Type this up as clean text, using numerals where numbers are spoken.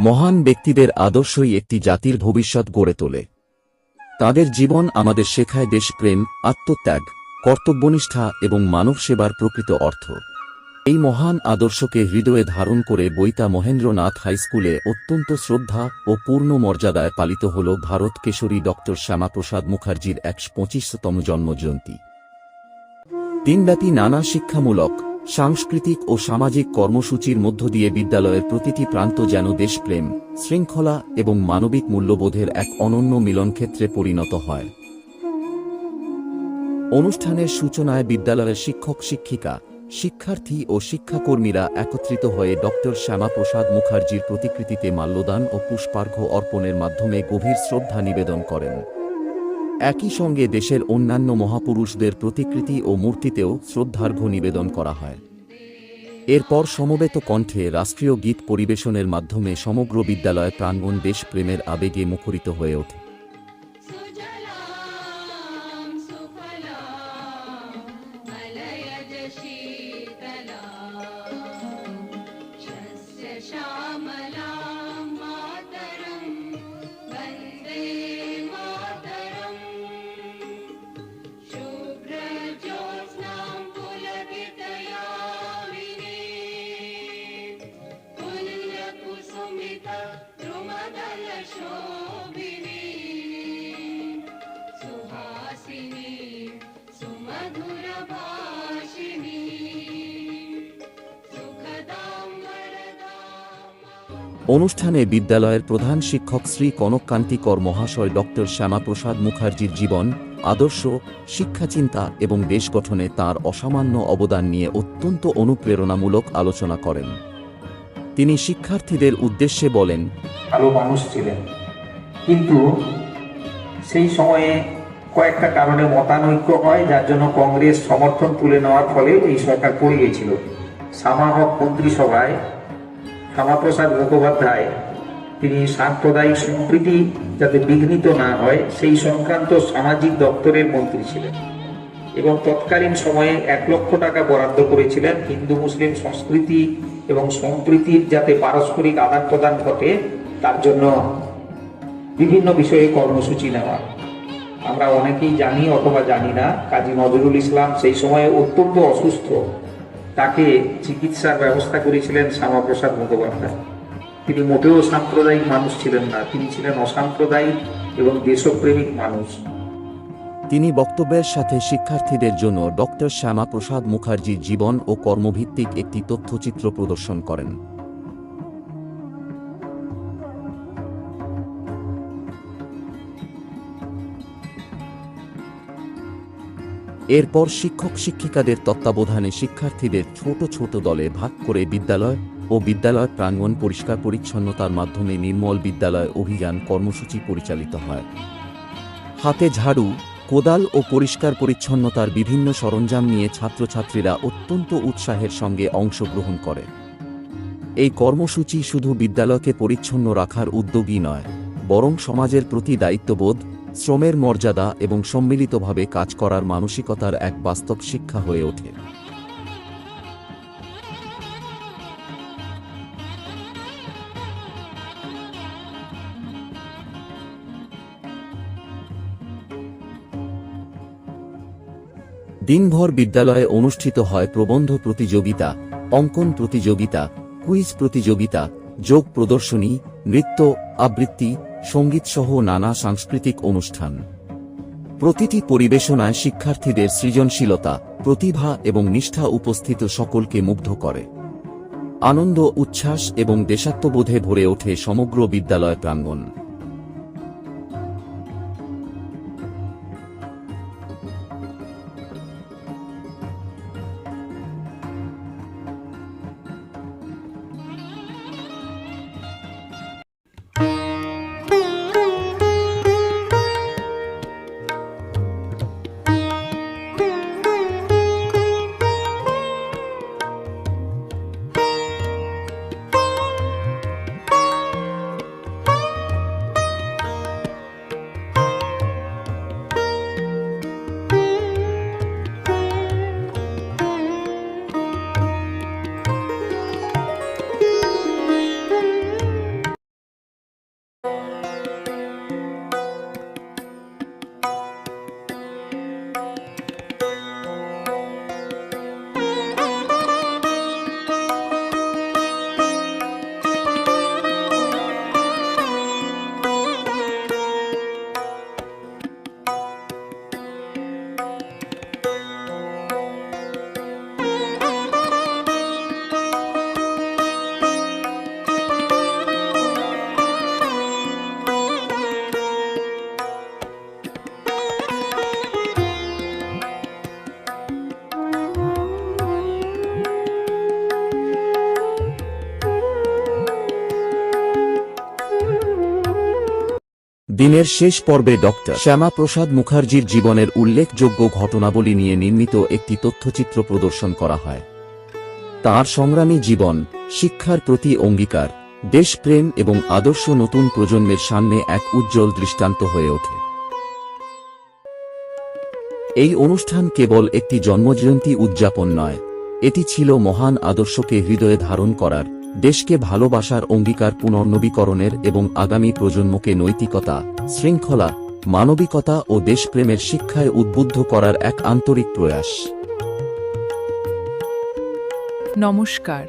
মহান ব্যক্তিদের আদর্শই একটি জাতির ভবিষ্যৎ গড়ে তোলে। তাদের জীবন আমাদের শেখায় দেশপ্রেম, আত্মত্যাগ, কর্তব্যনিষ্ঠা এবং মানব সেবার প্রকৃত অর্থ। এই মহান আদর্শকে হৃদয়ে ধারণ করে বইতা মহেন্দ্রনাথ হাইস্কুলে অত্যন্ত শ্রদ্ধা ও পূর্ণ মর্যাদায় পালিত হল ভারত কেশরী ড শ্যামাপ্রসাদ মুখার্জির ১২৫তম জন্মজয়ন্তী। দিনব্যাপী নানা শিক্ষামূলক, সাংস্কৃতিক ও সামাজিক কর্মসূচির মধ্য দিয়ে বিদ্যালয়ের প্রতিটি প্রান্ত যেন দেশপ্রেম, শৃঙ্খলা এবং মানবিক মূল্যবোধের এক অনন্য মিলনক্ষেত্রে পরিণত হয়। অনুষ্ঠানের সূচনায় বিদ্যালয়ের শিক্ষক শিক্ষিকা, শিক্ষার্থী ও শিক্ষাকর্মীরা একত্রিত হয়ে ড শ্যামাপ্রসাদ মুখার্জির প্রতিকৃতিতে মাল্যদান ও পুষ্পার্ঘ্য অর্পণের মাধ্যমে গভীর শ্রদ্ধা নিবেদন করেন। একই সঙ্গে দেশের অন্যান্য মহাপুরুষদের প্রতিকৃতি ও মূর্তিতেও শ্রদ্ধার্ঘ্য নিবেদন করা হয়। এরপর সমবেত কণ্ঠে রাষ্ট্রীয় গীত পরিবেশনের মাধ্যমে সমগ্র বিদ্যালয় প্রাঙ্গণ দেশপ্রেমের আবেগে মুখরিত হয়ে ওঠে। অনুষ্ঠানে বিদ্যালয়ের প্রধান শিক্ষক শ্রী কনককান্তি কর মহাশয় ড শ্যামাপ্রসাদ মুখার্জির জীবন, আদর্শ, শিক্ষাচিন্তা এবং দেশ গঠনে তাঁর অসামান্য অবদান নিয়ে অত্যন্ত অনুপ্রেরণামূলক আলোচনা করেন। তিনি শিক্ষার্থীদের উদ্দেশ্যে বলেন, ভালো মানুষ ছিলেন, কিন্তু সেই সময়ে কয়েকটা কারণে মতানৈক্য হয়, যার জন্য কংগ্রেস সমর্থন তুলে নেওয়ার ফলে এই সরকার পড়ে গিয়েছিল। সামাহক মন্ত্রিসভায় শ্যামাপ্রসাদ মুখোপাধ্যায় তিনি সাম্প্রদায়িক সম্প্রীতি যাতে বিঘ্নিত না হয় সেই সংক্রান্ত সামাজিক দপ্তরের মন্ত্রী ছিলেন এবং তৎকালীন সময়ে ১ লক্ষ টাকা বরাদ্দ করেছিলেন হিন্দু মুসলিম সংস্কৃতি এবং সম্প্রীতির যাতে পারস্পরিক আদান প্রদান ঘটে তার জন্য বিভিন্ন বিষয়ে কর্মসূচি নেওয়া। আমরা অনেকেই জানি অথবা জানি না, কাজী নজরুল ইসলাম সেই সময়ে অত্যন্ত অসুস্থ, তাকে চিকিৎসার ব্যবস্থা করেছিলেন শ্যামাপ্রসাদ মুখোপাধ্যায়। তিনি মোটেও সাম্প্রদায়িক মানুষ ছিলেন না, তিনি ছিলেন অসাম্প্রদায়িক এবং দেশপ্রেমিক মানুষ। তিনি বক্তব্যের সাথে শিক্ষার্থীদের জন্য ড শ্যামাপ্রসাদ মুখার্জির জীবন ও কর্মভিত্তিক একটি তথ্যচিত্র প্রদর্শন করেন। এরপর শিক্ষক শিক্ষিকাদের তত্ত্বাবধানে শিক্ষার্থীদের ছোট ছোট দলে ভাগ করে বিদ্যালয় ও বিদ্যালয় প্রাঙ্গণ পরিষ্কার পরিচ্ছন্নতার মাধ্যমে নির্মল বিদ্যালয় অভিযান কর্মসূচি পরিচালিত হয়। হাতে ঝাড়ু, কোদাল ও পরিষ্কার পরিচ্ছন্নতার বিভিন্ন সরঞ্জাম নিয়ে ছাত্রছাত্রীরা অত্যন্ত উৎসাহের সঙ্গে অংশগ্রহণ করে। এই কর্মসূচি শুধু বিদ্যালয়কে পরিচ্ছন্ন রাখার উদ্যোগই নয়, বরং সমাজের প্রতি দায়িত্ববোধ, শ্রমের মর্যাদা এবং সম্মিলিতভাবে কাজ করার মানসিকতার এক বাস্তব শিক্ষা হয়ে ওঠে। দিনভর বিদ্যালয়ে অনুষ্ঠিত হয় প্রবন্ধ প্রতিযোগিতা, অঙ্কন প্রতিযোগিতা, কুইজ প্রতিযোগিতা, যোগ প্রদর্শনী, নৃত্য, আবৃত্তি, সঙ্গীতসহ নানা সাংস্কৃতিক অনুষ্ঠান। প্রতিটি পরিবেশনায় শিক্ষার্থীদের সৃজনশীলতা, প্রতিভা এবং নিষ্ঠা উপস্থিত সকলকে মুগ্ধ করে। আনন্দ, উচ্ছ্বাস এবং দেশাত্মবোধে ভরে ওঠে সমগ্র বিদ্যালয় প্রাঙ্গণ। দিনের শেষ পর্বে ডক্টর শ্যামাপ্রসাদ মুখার্জির জীবনের উল্লেখযোগ্য ঘটনাবলী নিয়ে নির্মিত একটি তথ্যচিত্র প্রদর্শন করা হয়। তাঁর সংগ্রামী জীবন, শিক্ষার প্রতি অঙ্গীকার, দেশপ্রেম এবং আদর্শ নতুন প্রজন্মের সামনে এক উজ্জ্বল দৃষ্টান্ত হয়ে ওঠে। এই অনুষ্ঠান কেবল একটি জন্মজয়ন্তী উদযাপন নয়, এটি ছিল মহান আদর্শকে হৃদয়ে ধারণ করার, দেশকে ভালোবাসার অঙ্গীকার পুনর্নবীকরণের এবং আগামী প্রজন্মকে নৈতিকতা, শৃঙ্খলা, মানবিকতা ও দেশপ্রেমের শিক্ষায় উদ্বুদ্ধ করার এক আন্তরিক প্রয়াস। নমস্কার।